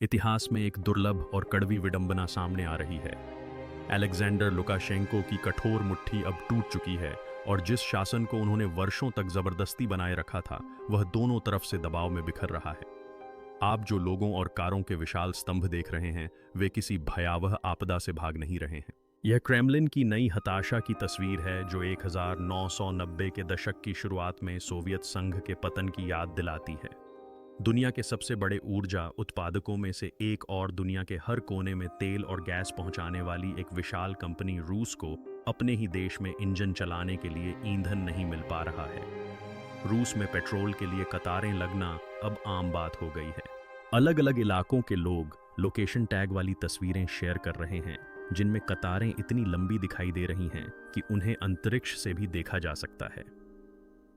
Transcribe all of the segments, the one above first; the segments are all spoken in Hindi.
इतिहास में एक दुर्लभ और कड़वी विडंबना सामने आ रही है। अलेक्जेंडर लुकाशेंको की कठोर मुट्ठी अब टूट चुकी है और जिस शासन को उन्होंने वर्षों तक जबरदस्ती बनाए रखा था, वह दोनों तरफ से दबाव में बिखर रहा है। आप जो लोगों और कारों के विशाल स्तंभ देख रहे हैं, वे किसी भयावह आपदा से भाग नहीं रहे हैं। यह क्रेमलिन की नई हताशा की तस्वीर है, जो 1990 के दशक की शुरुआत में सोवियत संघ के पतन की याद दिलाती है। दुनिया के सबसे बड़े ऊर्जा उत्पादकों में से एक और दुनिया के हर कोने में तेल और गैस पहुंचाने वाली एक विशाल कंपनी रूस को अपने ही देश में इंजन चलाने के लिए ईंधन नहीं मिल पा रहा है। रूस में पेट्रोल के लिए कतारें लगना अब आम बात हो गई है। अलग अलग इलाकों के लोग लोकेशन टैग वाली तस्वीरें शेयर कर रहे हैं, जिनमें कतारें इतनी लंबी दिखाई दे रही हैं कि उन्हें अंतरिक्ष से भी देखा जा सकता है।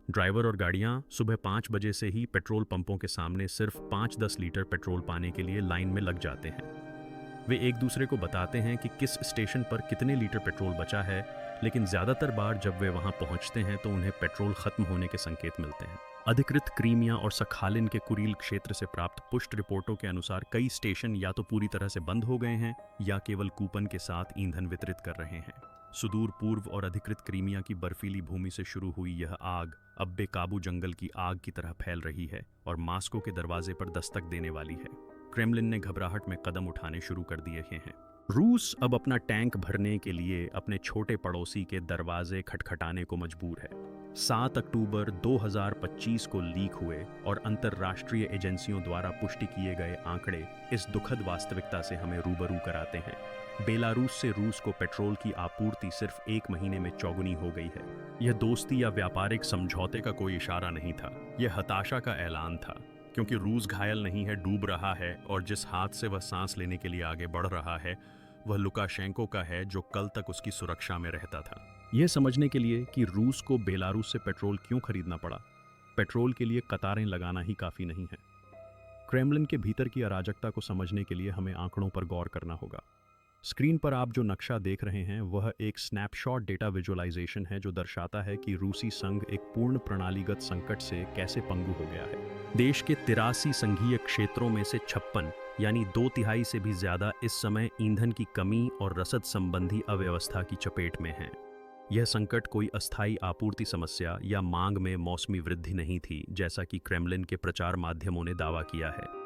ड्राइवर और गाड़ियां सुबह 5 बजे से ही पेट्रोल पंपों के सामने सिर्फ 5-10 लीटर पेट्रोल पाने के लिए लाइन में लग जाते हैं। वे एक दूसरे को बताते हैं कि किस स्टेशन पर कितने लीटर पेट्रोल बचा है, लेकिन ज़्यादातर बार जब वे वहां पहुंचते हैं तो उन्हें पेट्रोल खत्म होने के संकेत मिलते हैं। अधिकृत क्रीमिया और सखालिन के कुरील क्षेत्र से प्राप्त पुष्ट रिपोर्टों के अनुसार कई स्टेशन या तो पूरी तरह से बंद हो गए हैं या केवल कूपन के साथ ईंधन वितरित कर रहे हैं। सुदूर पूर्व और अधिकृत क्रीमिया की बर्फीली भूमि से शुरू हुई यह आग अब बेकाबू जंगल की आग की तरह फैल रही है और मास्को के दरवाजे पर दस्तक देने वाली है। क्रेमलिन ने घबराहट में कदम उठाने शुरू कर दिए हैं। रूस अब अपना टैंक भरने के लिए अपने छोटे पड़ोसी के दरवाजे खटखटाने को मजबूर है। 7 अक्टूबर 2025 को लीक हुए और अंतर्राष्ट्रीय एजेंसियों द्वारा पुष्टि किए गए आंकड़े इस दुखद वास्तविकता से हमें रूबरू कराते हैं। बेलारूस से रूस को पेट्रोल की आपूर्ति सिर्फ 1 महीने में चौगुनी हो गई है। यह दोस्ती या व्यापारिक समझौते का कोई इशारा नहीं था, यह हताशा का ऐलान था, क्योंकि रूस घायल नहीं है, डूब रहा है, और जिस हाथ से वह सांस लेने के लिए आगे बढ़ रहा है वह लुकाशेंको का है, जो कल तक उसकी सुरक्षा में रहता था। यह समझने के लिए कि रूस को बेलारूस से पेट्रोल क्यों खरीदना पड़ा, पेट्रोल के लिए कतारें लगाना ही काफी नहीं है। क्रेमलिन के भीतर की अराजकता को समझने के लिए हमें आंकड़ों पर गौर करना होगा। स्क्रीन पर आप जो नक्शा देख रहे हैं वह एक स्नैपशॉट डेटा विजुअलाइजेशन है, जो दर्शाता है कि रूसी संघ एक पूर्ण प्रणालीगत संकट से कैसे पंगु हो गया है। देश के 83 संघीय क्षेत्रों में से 56 यानी 2/3 से भी ज्यादा इस समय ईंधन की कमी और रसद संबंधी अव्यवस्था की चपेट में हैं। यह संकट कोई अस्थायी आपूर्ति समस्या या मांग में मौसमी वृद्धि नहीं थी, जैसा कि क्रेमलिन के प्रचार माध्यमों ने दावा किया है।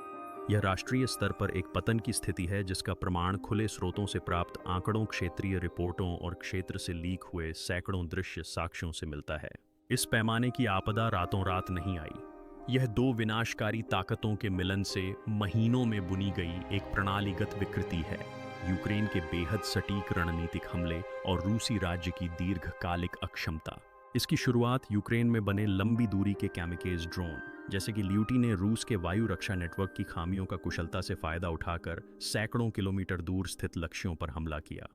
यह राष्ट्रीय स्तर पर एक पतन की स्थिति है, जिसका प्रमाण खुले स्रोतों से प्राप्त आंकड़ों, क्षेत्रीय रिपोर्टों और क्षेत्र से लीक हुए सैकड़ों दृश्य साक्ष्यों से मिलता है। इस पैमाने की आपदा रातों रात नहीं आई। यह 2 विनाशकारी ताकतों के मिलन से महीनों में बुनी गई एक प्रणालीगत विकृति है। यूक्रेन के बेहद सटीक रणनीतिक हमले और रूसी राज्य की दीर्घकालिक अक्षमता। इसकी शुरुआत यूक्रेन में बने लंबी दूरी के कैमिकेज ड्रोन जैसे कि ल्यूटी ने रूस के वायु रक्षा नेटवर्क की खामियों का कुशलता से फायदा उठाकर सैकड़ों किलोमीटर दूर स्थित लक्ष्यों पर हमला किया।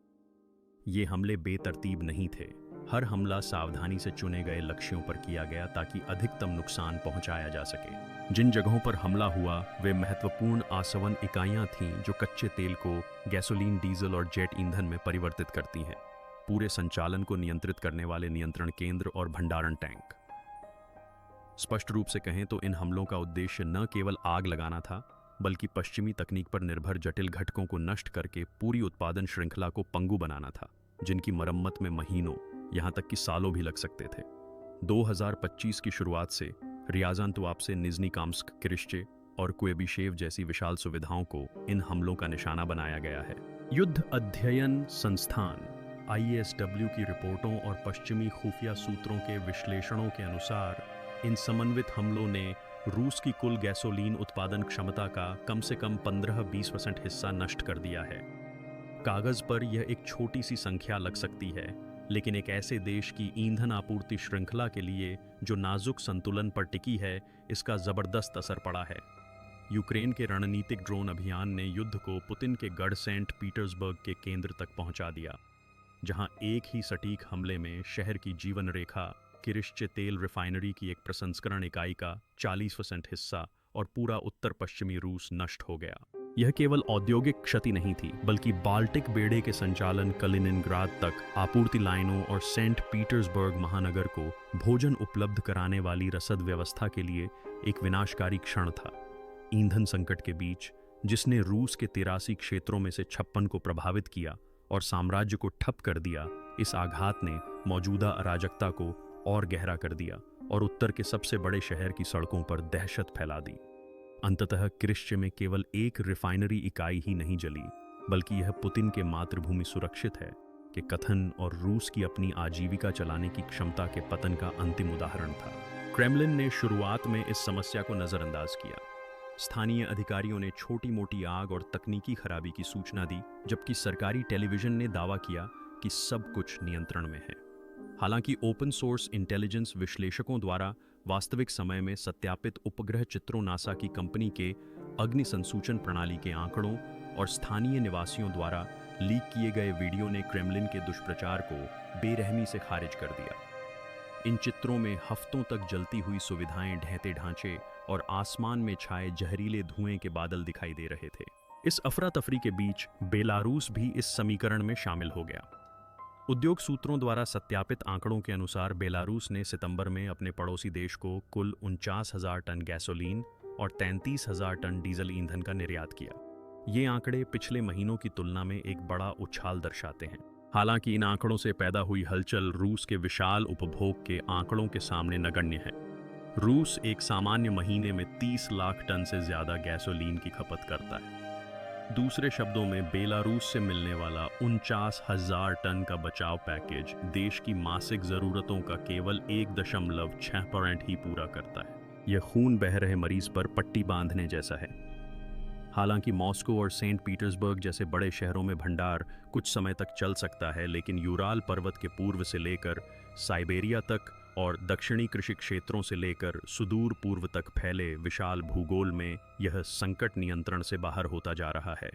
ये हमले बेतरतीब नहीं थे, हर हमला सावधानी से चुने गए लक्ष्यों पर किया गया ताकि अधिकतम नुकसान पहुंचाया जा सके। जिन जगहों पर हमला हुआ वे महत्वपूर्ण आसवन इकाइयां थीं जो कच्चे तेल को गैसोलीन, डीजल और जेट ईंधन में परिवर्तित करती हैं। पूरे संचालन को नियंत्रित करने वाले नियंत्रण केंद्र और भंडारण टैंक। स्पष्ट रूप से कहें तो इन हमलों का उद्देश्य न केवल आग लगाना था, बल्कि पश्चिमी तकनीक पर निर्भर जटिल घटकों को नष्ट करके पूरी उत्पादन श्रृंखला को पंगु बनाना था, जिनकी मरम्मत में महीनों, यहां तक कि सालों भी लग सकते थे। 2025 की शुरुआत से रियाजान तुआब से निज़नी काम्स्क, किरिश्चे और कुएबिशेव जैसी विशाल सुविधाओं को इन हमलों का निशाना बनाया गया है। युद्ध अध्ययन संस्थान ISW की रिपोर्टों और पश्चिमी खुफिया सूत्रों के विश्लेषणों के अनुसार इन समन्वित हमलों ने रूस की कुल गैसोलीन उत्पादन क्षमता का कम से कम 15-20% हिस्सा नष्ट कर दिया है। कागज पर यह एक छोटी सी संख्या लग सकती है, लेकिन एक ऐसे देश की ईंधन आपूर्ति श्रृंखला के लिए जो नाजुक संतुलन पर टिकी है, इसका जबरदस्त असर पड़ा है। यूक्रेन के रणनीतिक ड्रोन अभियान ने युद्ध को पुतिन के गढ़ सेंट पीटर्सबर्ग के केंद्र तक पहुंचा दिया, जहां एक ही सटीक हमले में शहर की जीवन रेखा, किरिश्चे तेल रिफाइनरी की एक प्रसंस्करण इकाई का 40% हिस्सा और पूरा उत्तर पश्चिमी रूस नष्ट हो गया। यह केवल औद्योगिक क्षति नहीं थी, बल्कि बाल्टिक बेड़े के संचालन, कलिनिनग्राद तक आपूर्ति लाइनों और सेंट पीटर्सबर्ग महानगर को भोजन उपलब्ध कराने वाली रसद व्यवस्था के लिए एक विनाशकारी क्षण था। ईंधन संकट के बीच जिसने रूस के 83 क्षेत्रों में से 56 को प्रभावित किया और साम्राज्य को ठप कर दिया। इस आघात ने मौजूदा अराजकता को और गहरा कर दिया और उत्तर के सबसे बड़े शहर की सड़कों पर दहशत फैला दी। अंततः क्रिश्च में केवल एक रिफाइनरी इकाई ही नहीं जली, बल्कि यह पुतिन के मातृभूमि सुरक्षित है के कथन और रूस की अपनी आजीविका चलाने की क्षमता के पतन का अंतिम उदाहरण था। क्रेमलिन ने शुरुआत में इस समस्या को नजरअंदाज किया। स्थानीय अधिकारियों ने छोटी मोटी आग और तकनीकी खराबी की सूचना दी, जबकि सरकारी टेलीविजन ने दावा किया कि सब कुछ नियंत्रण में है। हालांकि ओपन सोर्स इंटेलिजेंस विश्लेषकों द्वारा वास्तविक समय में सत्यापित उपग्रह चित्रों, नासा की कंपनी के अग्नि संसूचन प्रणाली के आंकड़ों और स्थानीय निवासियों द्वारा लीक किए गए वीडियो ने क्रेमलिन के दुष्प्रचार को बेरहमी से खारिज कर दिया। इन चित्रों में हफ्तों तक जलती हुई सुविधाएं, ढहते ढांचे और आसमान में छाए जहरीले धुएं के बादल दिखाई दे रहे थे। इस अफरा तफरी के बीच बेलारूस भी इस समीकरण में शामिल हो गया। उद्योग सूत्रों द्वारा सत्यापित आंकड़ों के अनुसार बेलारूस ने सितंबर में अपने पड़ोसी देश को कुल 49,000 टन गैसोलीन और 33,000 टन डीजल ईंधन का निर्यात किया। ये आंकड़े पिछले महीनों की तुलना में एक बड़ा उछाल दर्शाते हैं। हालांकि इन आंकड़ों से पैदा हुई हलचल रूस के विशाल उपभोग के आंकड़ों के सामने नगण्य है। रूस एक सामान्य महीने में 30 लाख टन से ज्यादा गैसोलीन की खपत करता है। दूसरे शब्दों में बेलारूस से मिलने वाला 49,000 टन का बचाव पैकेज देश की मासिक जरूरतों का केवल 1.6% ही पूरा करता है। यह खून बह रहे मरीज पर पट्टी बांधने जैसा है। हालांकि मॉस्को और सेंट पीटर्सबर्ग जैसे बड़े शहरों में भंडार कुछ समय तक चल सकता है, लेकिन यूराल पर्वत के पूर्व से लेकर साइबेरिया तक और दक्षिणी कृषि क्षेत्रों से लेकर सुदूर पूर्व तक फैले विशाल भूगोल में यह संकट नियंत्रण से बाहर होता जा रहा है।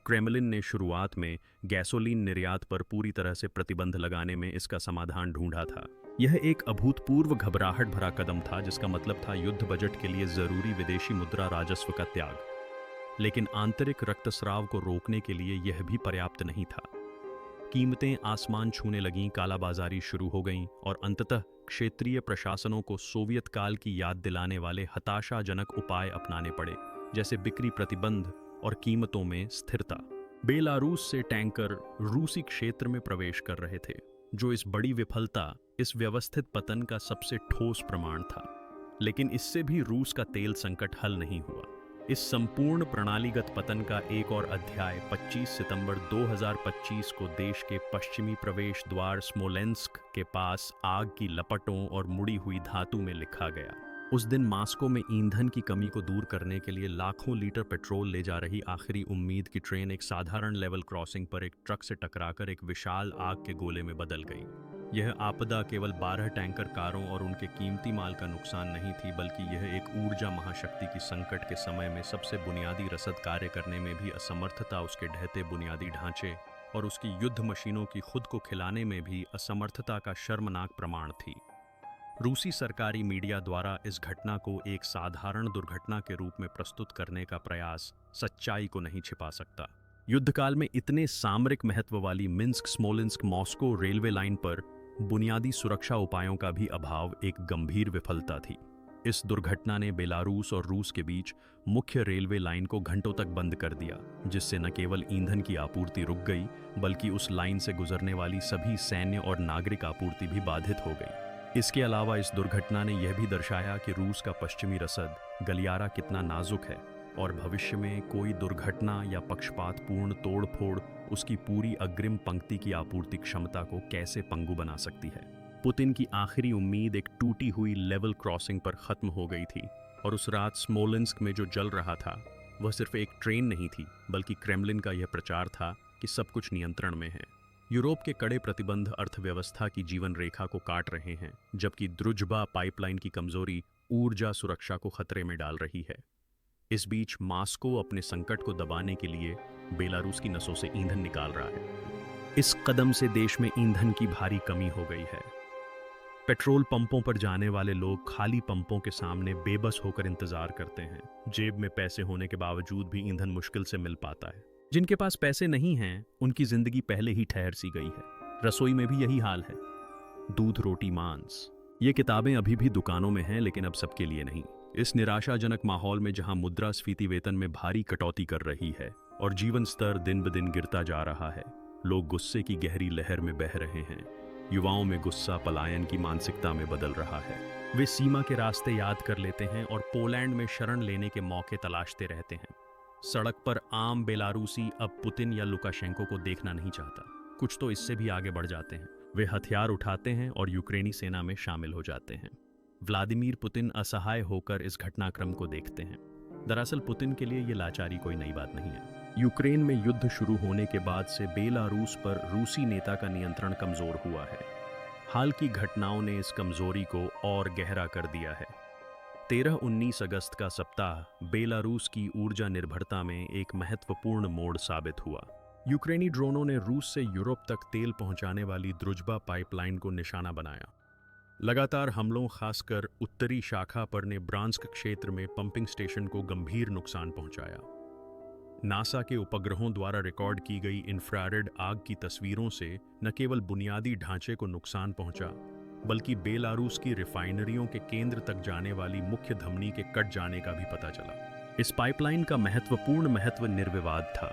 क्रेमलिन ने शुरुआत में गैसोलीन निर्यात पर पूरी तरह से प्रतिबंध लगाने में इसका समाधान ढूंढा था। यह एक अभूतपूर्व घबराहट भरा कदम था, जिसका मतलब था युद्ध बजट के लिए जरूरी विदेशी मुद्रा राजस्व का त्याग। लेकिन आंतरिक रक्तस्राव को रोकने के लिए यह भी पर्याप्त नहीं था। कीमतें आसमान छूने लगीं, कालाबाजारी शुरू हो गईं और अंततः क्षेत्रीय प्रशासनों को सोवियत काल की याद दिलाने वाले हताशाजनक उपाय अपनाने पड़े, जैसे बिक्री प्रतिबंध और कीमतों में स्थिरता। बेलारूस से टैंकर रूसी क्षेत्र में प्रवेश कर रहे थे, जो इस बड़ी विफलता, इस व्यवस्थित पतन का सबसे ठोस प्रमाण था। लेकिन इससे भी रूस का तेल संकट हल नहीं हुआ। इस संपूर्ण प्रणालीगत पतन का एक और अध्याय 25 सितंबर 2025 को देश के पश्चिमी प्रवेश द्वार स्मोलेंस्क के पास आग की लपटों और मुड़ी हुई धातु में लिखा गया। उस दिन मास्को में ईंधन की कमी को दूर करने के लिए लाखों लीटर पेट्रोल ले जा रही आखिरी उम्मीद की ट्रेन एक साधारण लेवल क्रॉसिंग पर एक ट्रक से टकराकर एक विशाल आग के गोले में बदल गई। यह आपदा केवल 12 टैंकर कारों और उनके कीमती माल का नुकसान नहीं थी, बल्कि यह एक ऊर्जा महाशक्ति की संकट के समय में सबसे बुनियादी रसद कार्य करने में भी असमर्थता, उसके ढहते बुनियादी ढांचे और उसकी युद्ध मशीनों की खुद को खिलाने में भी असमर्थता का शर्मनाक प्रमाण थी। रूसी सरकारी मीडिया द्वारा इस घटना को एक साधारण दुर्घटना के रूप में प्रस्तुत करने का प्रयास सच्चाई को नहीं छिपा सकता। युद्धकाल में इतने सामरिक महत्व वाली Minsk Smolensk Moscow railway line पर बुनियादी सुरक्षा उपायों का भी अभाव एक गंभीर विफलता थी। इस दुर्घटना ने बेलारूस और रूस के बीच मुख्य रेलवे लाइन को घंटों तक बंद कर दिया, जिससे न केवल ईंधन की आपूर्ति रुक गई, बल्कि उस लाइन से गुजरने वाली सभी सैन्य और नागरिक आपूर्ति भी बाधित हो गई। इसके अलावा इस दुर्घटना ने यह भी दर्शाया कि रूस का पश्चिमी रसद गलियारा कितना नाजुक है और भविष्य में कोई दुर्घटना या पक्षपातपूर्ण तोड़फोड़ उसकी पूरी अग्रिम पंक्ति की आपूर्ति क्षमता को कैसे पंगु बना सकती है। पुतिन की आखिरी उम्मीद एक टूटी हुई लेवल क्रॉसिंग पर खत्म हो गई थी और उस रात स्मोलेंस्क में जो जल रहा था वह सिर्फ एक ट्रेन नहीं थी, बल्कि क्रेमलिन का यह प्रचार था कि सब कुछ नियंत्रण में है। यूरोप के कड़े प्रतिबंध अर्थव्यवस्था की जीवन रेखा को काट रहे हैं, जबकि द्रुजबा पाइपलाइन की कमजोरी ऊर्जा सुरक्षा को खतरे में डाल रही है। इस बीच मास्को अपने संकट को दबाने के लिए बेलारूस की नसों से ईंधन निकाल रहा है। इस कदम से देश में ईंधन की भारी कमी हो गई है। पेट्रोल पंपों पर जाने वाले लोग खाली पंपों के सामने बेबस होकर इंतजार करते हैं। जेब में पैसे होने के बावजूद भी ईंधन मुश्किल से मिल पाता है। जिनके पास पैसे नहीं हैं, उनकी जिंदगी पहले ही ठहर सी गई है। रसोई में भी यही हाल है। दूध, रोटी, मांस, ये किताबें अभी भी दुकानों में हैं, लेकिन अब सबके लिए नहीं। इस निराशाजनक माहौल में जहां मुद्रास्फीति वेतन में भारी कटौती कर रही है और जीवन स्तर दिन ब दिन गिरता जा रहा है, लोग गुस्से की गहरी लहर में बह रहे हैं। युवाओं में गुस्सा पलायन की मानसिकता में बदल रहा है। वे सीमा के रास्ते याद कर लेते हैं और पोलैंड में शरण लेने के मौके तलाशते रहते हैं। सड़क पर आम बेलारूसी अब पुतिन या लुकाशेंको को देखना नहीं चाहता। कुछ तो इससे भी आगे बढ़ जाते हैं। वे हथियार उठाते हैं और यूक्रेनी सेना में शामिल हो जाते हैं। व्लादिमीर पुतिन असहाय होकर इस घटनाक्रम को देखते हैं। दरअसल पुतिन के लिए ये लाचारी कोई नई बात नहीं है। यूक्रेन में युद्ध शुरू होने के बाद से बेलारूस पर रूसी नेता का नियंत्रण कमजोर हुआ है। हाल की घटनाओं ने इस कमजोरी को और गहरा कर दिया है। 13-19 अगस्त का सप्ताह बेलारूस की ऊर्जा निर्भरता में एक महत्वपूर्ण मोड़ साबित हुआ। यूक्रेनी ड्रोनों ने रूस से यूरोप तक तेल पहुंचाने वाली द्रुजबा पाइपलाइन को निशाना बनाया। लगातार हमलों, खासकर उत्तरी शाखा पर, ने ब्रांस्क क्षेत्र में पंपिंग स्टेशन को गंभीर नुकसान पहुंचाया। नासा के उपग्रहों द्वारा रिकॉर्ड की गई इंफ्रारेड आग की तस्वीरों से न केवल बुनियादी ढांचे को नुकसान पहुंचा, बल्कि बेलारूस की रिफाइनरियों के केंद्र तक जाने वाली मुख्य धमनी के कट जाने का भी पता चला। इस पाइपलाइन का महत्व निर्विवाद था।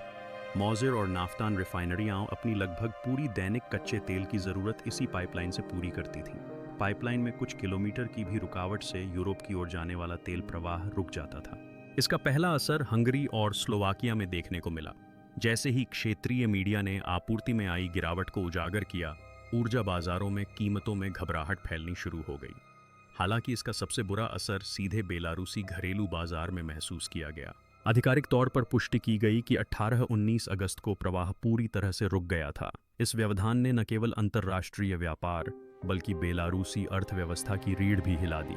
मौजिर और नाफ्तान रिफाइनरियां अपनी लगभग पूरी दैनिक कच्चे तेल की जरूरत इसी पाइपलाइन से पूरी करती थीं। पाइपलाइन में कुछ किलोमीटर की भी रुकावट से यूरोप की ओर जाने वाला तेल प्रवाह रुक जाता था। इसका पहला असर हंगरी और स्लोवाकिया में देखने को मिला। जैसे ही क्षेत्रीय मीडिया ने आपूर्ति में आई गिरावट को उजागर किया, ऊर्जा बाजारों में कीमतों में घबराहट फैलनी शुरू हो गई। हालांकि इसका सबसे बुरा असर सीधे बेलारूसी घरेलू बाजार में महसूस किया गया। आधिकारिक तौर पर पुष्टि की गई कि 18-19 अगस्त को प्रवाह पूरी तरह से रुक गया था। इस व्यवधान ने न केवल अंतर्राष्ट्रीय व्यापार बल्कि बेलारूसी अर्थव्यवस्था की रीढ़ भी हिला दी।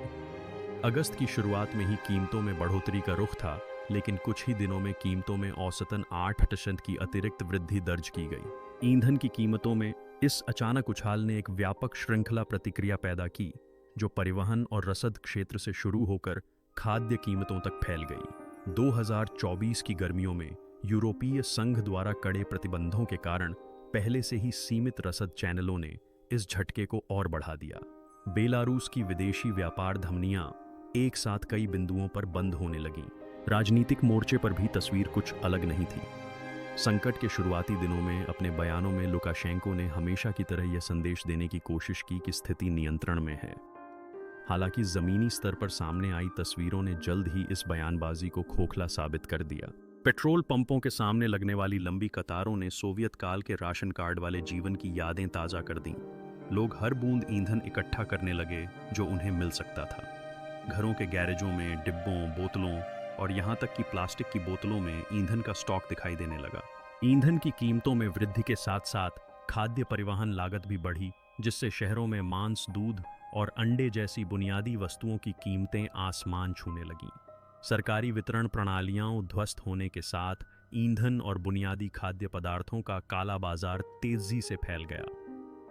अगस्त की शुरुआत में ही कीमतों में बढ़ोतरी का रुख था, लेकिन कुछ ही दिनों में कीमतों में औसतन 8% की अतिरिक्त वृद्धि दर्ज की गई। ईंधन की कीमतों में इस अचानक उछाल ने एक व्यापक श्रृंखला प्रतिक्रिया पैदा की, जो परिवहन और रसद क्षेत्र से शुरू होकर खाद्य कीमतों तक फैल गई। 2024 की गर्मियों में यूरोपीय संघ द्वारा कड़े प्रतिबंधों के कारण पहले से ही सीमित रसद चैनलों ने इस झटके को और बढ़ा दिया। बेलारूस की विदेशी व्यापार धमनियां एक साथ कई बिंदुओं पर बंद होने लगीं। राजनीतिक मोर्चे पर भी तस्वीर कुछ अलग नहीं थी। संकट के शुरुआती दिनों में अपने बयानों में लुकाशेंको ने हमेशा की तरह यह संदेश देने की कोशिश की कि स्थिति नियंत्रण में है। हालांकि जमीनी स्तर पर सामने आई तस्वीरों ने जल्द ही इस बयानबाजी को खोखला साबित कर दिया। पेट्रोल पंपों के सामने लगने वाली लंबी कतारों ने सोवियत काल के राशन कार्ड वाले जीवन की यादें ताज़ा कर दीं। लोग हर बूंद ईंधन इकट्ठा करने लगे जो उन्हें मिल सकता था। घरों के गैरेजों में डिब्बों, बोतलों और यहाँ तक कि प्लास्टिक की बोतलों में ईंधन का स्टॉक दिखाई देने लगा। ईंधन की कीमतों में वृद्धि के साथ साथ खाद्य परिवहन लागत भी बढ़ी, जिससे शहरों में मांस, दूध और अंडे जैसी बुनियादी वस्तुओं की कीमतें आसमान छूने लगीं। सरकारी वितरण प्रणालियां ध्वस्त होने के साथ ईंधन और बुनियादी खाद्य पदार्थों का काला बाजार तेजी से फैल गया।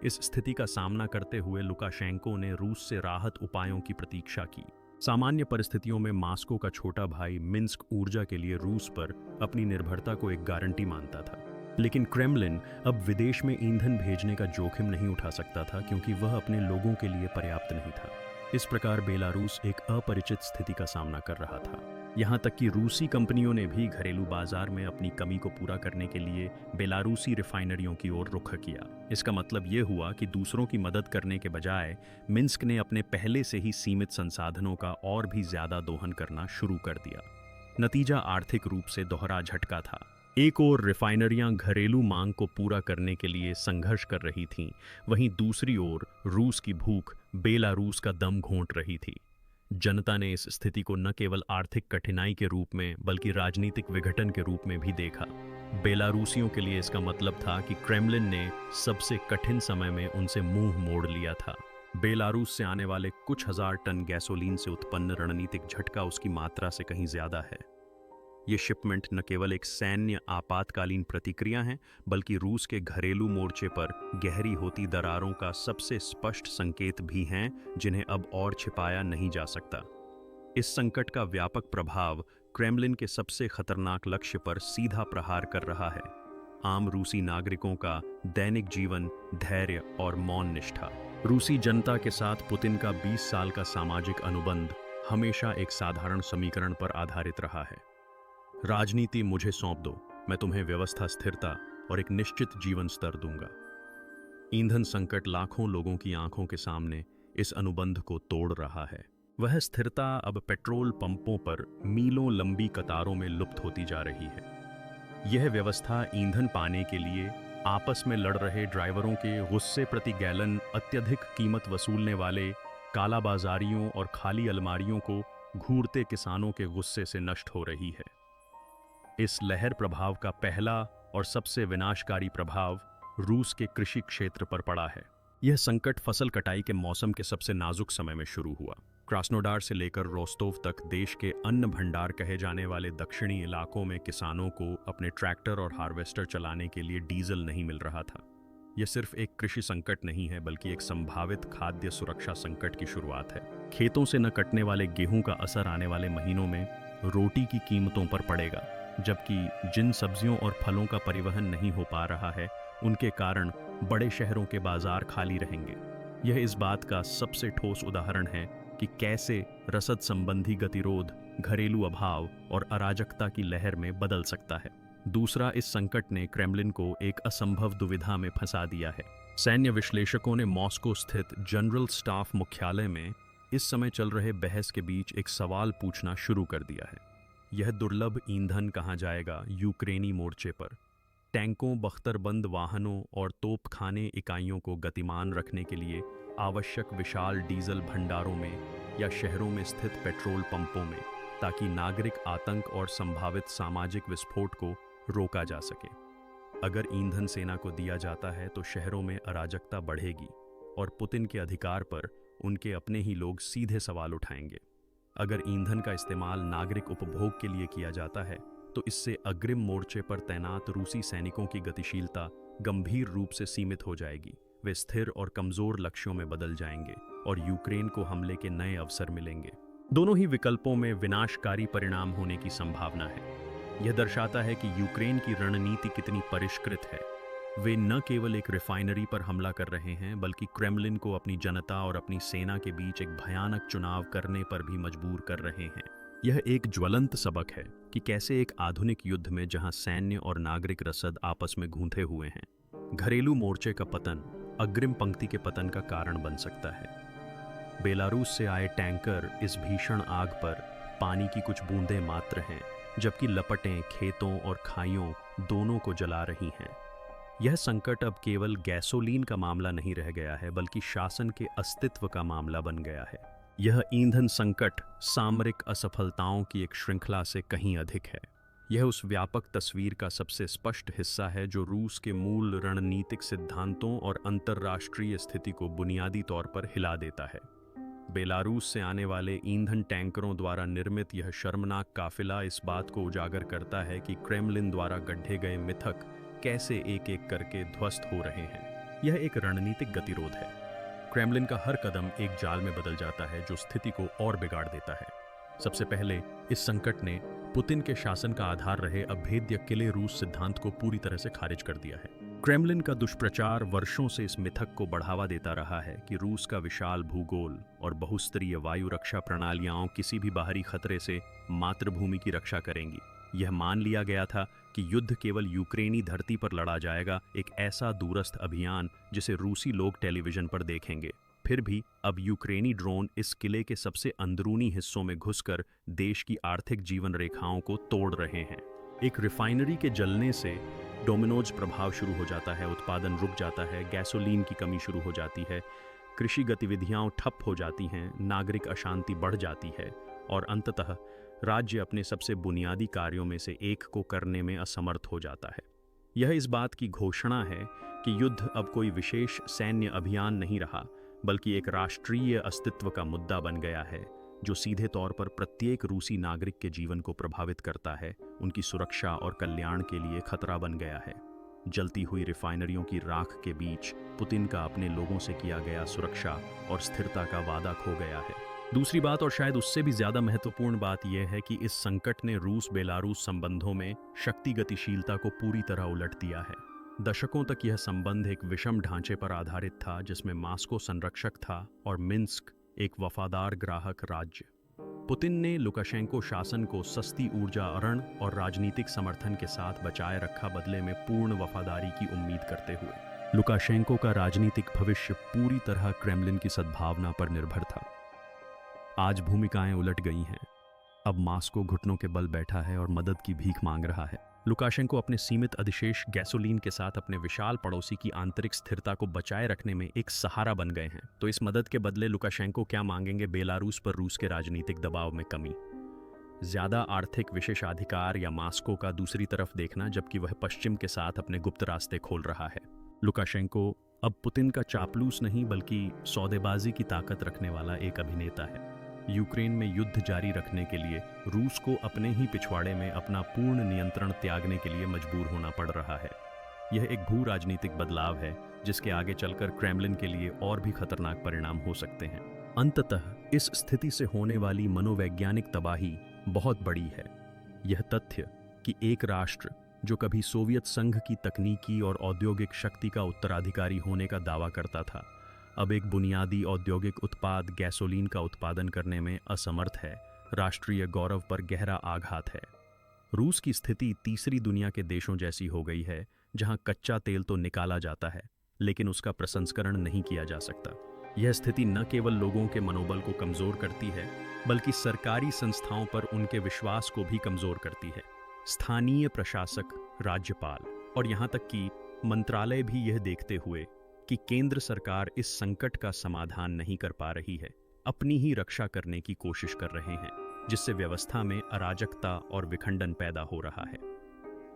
इस स्थिति का सामना करते हुए लुकाशेंको ने रूस से राहत उपायों की प्रतीक्षा की। सामान्य परिस्थितियों में मॉस्को का छोटा भाई मिन्स्क ऊर्जा के लिए रूस पर अपनी निर्भरता को एक गारंटी मानता था, लेकिन क्रेमलिन अब विदेश में ईंधन भेजने का जोखिम नहीं उठा सकता था, क्योंकि वह अपने लोगों के लिए पर्याप्त नहीं था। इस प्रकार बेलारूस एक अपरिचित स्थिति का सामना कर रहा था। यहाँ तक कि रूसी कंपनियों ने भी घरेलू बाजार में अपनी कमी को पूरा करने के लिए बेलारूसी रिफाइनरियों की ओर रुख किया। इसका मतलब ये हुआ कि दूसरों की मदद करने के बजाय मिन्स्क ने अपने पहले से ही सीमित संसाधनों का और भी ज्यादा दोहन करना शुरू कर दिया। नतीजा आर्थिक रूप से दोहरा झटका था। एक ओर रिफाइनरियां घरेलू मांग को पूरा करने के लिए संघर्ष कर रही थीं, वहीं दूसरी ओर रूस की भूख बेलारूस का दम घोंट रही थी। जनता ने इस स्थिति को न केवल आर्थिक कठिनाई के रूप में बल्कि राजनीतिक विघटन के रूप में भी देखा। बेलारूसियों के लिए इसका मतलब था कि क्रेमलिन ने सबसे कठिन समय में उनसे मुंह मोड़ लिया था। बेलारूस से आने वाले कुछ हजार टन गैसोलीन से उत्पन्न रणनीतिक झटका उसकी मात्रा से कहीं ज्यादा है। ये शिपमेंट न केवल एक सैन्य आपातकालीन प्रतिक्रिया है, बल्कि रूस के घरेलू मोर्चे पर गहरी होती दरारों का सबसे स्पष्ट संकेत भी हैं, जिन्हें अब और छिपाया नहीं जा सकता। इस संकट का व्यापक प्रभाव क्रेमलिन के सबसे खतरनाक लक्ष्य पर सीधा प्रहार कर रहा है: आम रूसी नागरिकों का दैनिक जीवन, धैर्य और मौन निष्ठा। रूसी जनता के साथ पुतिन का 20 साल का सामाजिक अनुबंध हमेशा एक साधारण समीकरण पर आधारित रहा है। राजनीति मुझे सौंप दो, मैं तुम्हें व्यवस्था, स्थिरता और एक निश्चित जीवन स्तर दूंगा। ईंधन संकट लाखों लोगों की आंखों के सामने इस अनुबंध को तोड़ रहा है। वह स्थिरता अब पेट्रोल पंपों पर मीलों लंबी कतारों में लुप्त होती जा रही है। यह व्यवस्था ईंधन पाने के लिए आपस में लड़ रहे ड्राइवरों के गुस्से प्रति गैलन, अत्यधिक कीमत वसूलने वाले कालाबाजारियों और खाली अलमारियों को घूरते किसानों के गुस्से से नष्ट हो रही है। इस लहर प्रभाव का पहला और सबसे विनाशकारी प्रभाव रूस के कृषि क्षेत्र पर पड़ा है। यह संकट फसल कटाई के मौसम के सबसे नाजुक समय में शुरू हुआ। क्रास्नोडार से लेकर रोस्तोव तक देश के अन्न भंडार कहे जाने वाले दक्षिणी इलाकों में किसानों को अपने ट्रैक्टर और हार्वेस्टर चलाने के लिए डीजल नहीं मिल रहा था। यह सिर्फ एक कृषि संकट नहीं है, बल्कि एक संभावित खाद्य सुरक्षा संकट की शुरुआत है। खेतों से न कटने वाले गेहूं का असर आने वाले महीनों में रोटी की कीमतों पर पड़ेगा, जबकि जिन सब्जियों और फलों का परिवहन नहीं हो पा रहा है, उनके कारण बड़े शहरों के बाजार खाली रहेंगे। यह इस बात का सबसे ठोस उदाहरण है कि कैसे रसद संबंधी गतिरोध घरेलू अभाव और अराजकता की लहर में बदल सकता है। दूसरा, इस संकट ने क्रेमलिन को एक असंभव दुविधा में फंसा दिया है। सैन्य विश्लेषकों ने मॉस्को स्थित जनरल स्टाफ मुख्यालय में इस समय चल रहे बहस के बीच एक सवाल पूछना शुरू कर दिया है। यह दुर्लभ ईंधन कहाँ जाएगा यूक्रेनी मोर्चे पर? टैंकों, बख्तरबंद वाहनों और तोपखाने इकाइयों को गतिमान रखने के लिए आवश्यक विशाल डीजल भंडारों में या शहरों में स्थित पेट्रोल पंपों में, ताकि नागरिक आतंक और संभावित सामाजिक विस्फोट को रोका जा सके। अगर ईंधन सेना को दिया जाता है तो शहरों में अराजकता बढ़ेगी और पुतिन के अधिकार पर उनके अपने ही लोग सीधे सवाल उठाएंगे। अगर ईंधन का इस्तेमाल नागरिक उपभोग के लिए किया जाता है तो इससे अग्रिम मोर्चे पर तैनात रूसी सैनिकों की गतिशीलता गंभीर रूप से सीमित हो जाएगी। वे स्थिर और कमजोर लक्ष्यों में बदल जाएंगे और यूक्रेन को हमले के नए अवसर मिलेंगे। दोनों ही विकल्पों में विनाशकारी परिणाम होने की संभावना है। यह दर्शाता है कि यूक्रेन की रणनीति कितनी परिष्कृत है। वे न केवल एक रिफाइनरी पर हमला कर रहे हैं, बल्कि क्रेमलिन को अपनी जनता और अपनी सेना के बीच एक भयानक चुनाव करने पर भी मजबूर कर रहे हैं। यह एक ज्वलंत सबक है कि कैसे एक आधुनिक युद्ध में जहां सैन्य और नागरिक रसद आपस में गूंथे हुए हैं, घरेलू मोर्चे का पतन अग्रिम पंक्ति के पतन का कारण बन सकता है। बेलारूस से आए टैंकर इस भीषण आग पर पानी की कुछ बूंदें मात्र हैं, जबकि लपटें खेतों और खाइयों दोनों को जला रही हैं। यह संकट अब केवल गैसोलीन का मामला नहीं रह गया है, बल्कि शासन के अस्तित्व का मामला बन गया है। यह ईंधन संकट सामरिक असफलताओं की एक श्रृंखला से कहीं अधिक है। यह उस व्यापक तस्वीर का सबसे स्पष्ट हिस्सा है जो रूस के मूल रणनीतिक सिद्धांतों और अंतर्राष्ट्रीय स्थिति को बुनियादी तौर पर हिला देता है। बेलारूस से आने वाले ईंधन टैंकरों द्वारा निर्मित यह शर्मनाक काफिला इस बात को उजागर करता है कि क्रेमलिन द्वारा गढ़े गए मिथक कैसे एक एक करके ध्वस्त हो रहे हैं। यह एक रणनीतिक गतिरोध है। क्रेमलिन का हर कदम एक जाल में बदल जाता है जो स्थिति को और बिगाड़ देता है। सबसे पहले इस संकट ने पुतिन के शासन का आधार रहे अभेद्य किले रूस सिद्धांत को पूरी तरह से खारिज कर दिया है। क्रेमलिन का दुष्प्रचार वर्षों से इस मिथक को बढ़ावा देता रहा है कि रूस का विशाल भूगोल और बहुस्तरीय वायु रक्षा प्रणालियां किसी भी बाहरी खतरे से मातृभूमि की रक्षा करेंगी। यह मान लिया गया था कि युद्ध केवल यूक्रेनी धरती पर लड़ा जाएगा, एक ऐसा दूरस्थ अभियान जिसे रूसी लोग टेलीविजन पर देखेंगे। फिर भी अब यूक्रेनी ड्रोन इस किले के सबसे अंदरूनी हिस्सों में घुसकर देश की आर्थिक जीवन रेखाओं को तोड़ रहे हैं। एक रिफाइनरी के जलने से डोमिनोज प्रभाव शुरू हो जाता है, उत्पादन रुक जाता है, गैसोलीन की कमी शुरू हो जाती है, कृषि गतिविधियां ठप हो जाती हैं, नागरिक अशांति बढ़ जाती है और अंततः राज्य अपने सबसे बुनियादी कार्यों में से एक को करने में असमर्थ हो जाता है। यह इस बात की घोषणा है कि युद्ध अब कोई विशेष सैन्य अभियान नहीं रहा, बल्कि एक राष्ट्रीय अस्तित्व का मुद्दा बन गया है जो सीधे तौर पर प्रत्येक रूसी नागरिक के जीवन को प्रभावित करता है, उनकी सुरक्षा और कल्याण के लिए खतरा बन गया है। जलती हुई रिफाइनरियों की राख के बीच पुतिन का अपने लोगों से किया गया सुरक्षा और स्थिरता का वादा खो गया है। दूसरी बात, और शायद उससे भी ज्यादा महत्वपूर्ण बात यह है कि इस संकट ने रूस बेलारूस संबंधों में शक्ति गतिशीलता को पूरी तरह उलट दिया है। दशकों तक यह संबंध एक विषम ढांचे पर आधारित था जिसमें मास्को संरक्षक था और मिन्स्क एक वफादार ग्राहक राज्य। पुतिन ने लुकाशेंको शासन को सस्ती ऊर्जा ऋण और राजनीतिक समर्थन के साथ बचाए रखा, बदले में पूर्ण वफादारी की उम्मीद करते हुए। लुकाशेंको का राजनीतिक भविष्य पूरी तरह क्रेमलिन की सद्भावना पर निर्भर था। आज भूमिकाएं उलट गई हैं। अब मॉस्को घुटनों के बल बैठा है और मदद की भीख मांग रहा है। लुकाशेंको अपने सीमित अधिशेष गैसोलीन के साथ अपने विशाल पड़ोसी की आंतरिक स्थिरता को बचाए रखने में एक सहारा बन गए हैं। तो इस मदद के बदले लुकाशेंको क्या मांगेंगे? बेलारूस पर रूस के राजनीतिक दबाव में कमी, ज्यादा आर्थिक विशेषाधिकार या मॉस्को का दूसरी तरफ देखना, जबकि वह पश्चिम के साथ अपने गुप्त रास्ते खोल रहा है। लुकाशेंको अब पुतिन का चापलूस नहीं बल्कि सौदेबाजी की ताकत रखने वाला एक अभिनेता है। यूक्रेन में युद्ध जारी रखने के लिए रूस को अपने ही पिछवाड़े में अपना पूर्ण नियंत्रण त्यागने के लिए मजबूर होना पड़ रहा है। यह एक भू राजनीतिक बदलाव है जिसके आगे चलकर क्रेमलिन के लिए और भी खतरनाक परिणाम हो सकते हैं। अंततः इस स्थिति से होने वाली मनोवैज्ञानिक तबाही बहुत बड़ी है। यह तथ्य कि एक राष्ट्र जो कभी सोवियत संघ की तकनीकी और औद्योगिक शक्ति का उत्तराधिकारी होने का दावा करता था, अब एक बुनियादी औद्योगिक उत्पाद गैसोलीन का उत्पादन करने में असमर्थ है, राष्ट्रीय गौरव पर गहरा आघात है। रूस की स्थिति तीसरी दुनिया के देशों जैसी हो गई है, जहां कच्चा तेल तो निकाला जाता है लेकिन उसका प्रसंस्करण नहीं किया जा सकता। यह स्थिति न केवल लोगों के मनोबल को कमजोर करती है, बल्कि सरकारी संस्थाओं पर उनके विश्वास को भी कमजोर करती है। स्थानीय प्रशासक, राज्यपाल और यहाँ तक कि मंत्रालय भी यह देखते हुए कि केंद्र सरकार इस संकट का समाधान नहीं कर पा रही है, अपनी ही रक्षा करने की कोशिश कर रहे हैं, जिससे व्यवस्था में अराजकता और विखंडन पैदा हो रहा है।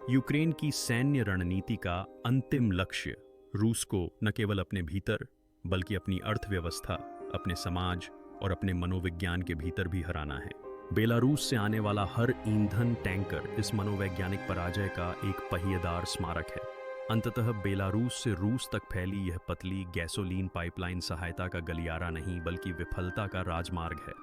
यूक्रेन की सैन्य रणनीति का अंतिम लक्ष्य रूस को न केवल अपने भीतर बल्कि अपनी अर्थव्यवस्था, अपने समाज और अपने मनोविज्ञान के भीतर भी हराना है। बेलारूस से आने वाला हर ईंधन टैंकर इस मनोवैज्ञानिक पराजय का एक पहिएदार स्मारक है। अंततः बेलारूस से रूस तक फैली यह पतली गैसोलीन पाइपलाइन सहायता का गलियारा नहीं बल्कि विफलता का राजमार्ग है।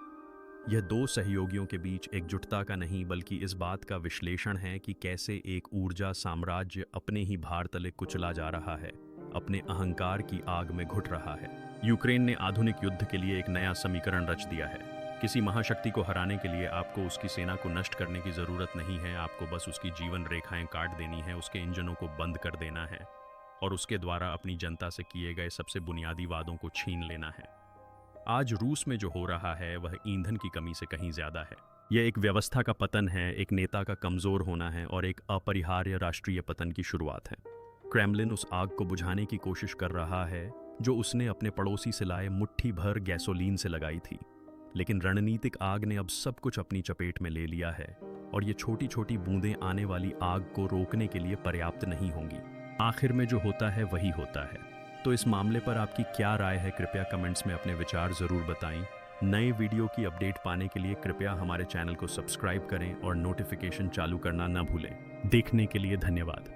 यह दो सहयोगियों के बीच एकजुटता का नहीं बल्कि इस बात का विश्लेषण है कि कैसे एक ऊर्जा साम्राज्य अपने ही भार तले कुचला जा रहा है, अपने अहंकार की आग में घुट रहा है। यूक्रेन ने आधुनिक युद्ध के लिए एक नया समीकरण रच दिया है। किसी महाशक्ति को हराने के लिए आपको उसकी सेना को नष्ट करने की जरूरत नहीं है, आपको बस उसकी जीवन रेखाएं काट देनी है, उसके इंजनों को बंद कर देना है और उसके द्वारा अपनी जनता से किए गए सबसे बुनियादी वादों को छीन लेना है। आज रूस में जो हो रहा है वह ईंधन की कमी से कहीं ज्यादा है। यह एक व्यवस्था का पतन है, एक नेता का कमजोर होना है और एक अपरिहार्य राष्ट्रीय पतन की शुरुआत है। क्रेमलिन उस आग को बुझाने की कोशिश कर रहा है जो उसने अपने पड़ोसी से लाए मुट्ठी भर गैसोलीन से लगाई थी, लेकिन रणनीतिक आग ने अब सब कुछ अपनी चपेट में ले लिया है और ये छोटी छोटी बूंदें आने वाली आग को रोकने के लिए पर्याप्त नहीं होंगी। आखिर में जो होता है वही होता है। तो इस मामले पर आपकी क्या राय है? कृपया कमेंट्स में अपने विचार जरूर बताएं। नए वीडियो की अपडेट पाने के लिए कृपया हमारे चैनल को सब्सक्राइब करें और नोटिफिकेशन चालू करना न भूलें। देखने के लिए धन्यवाद।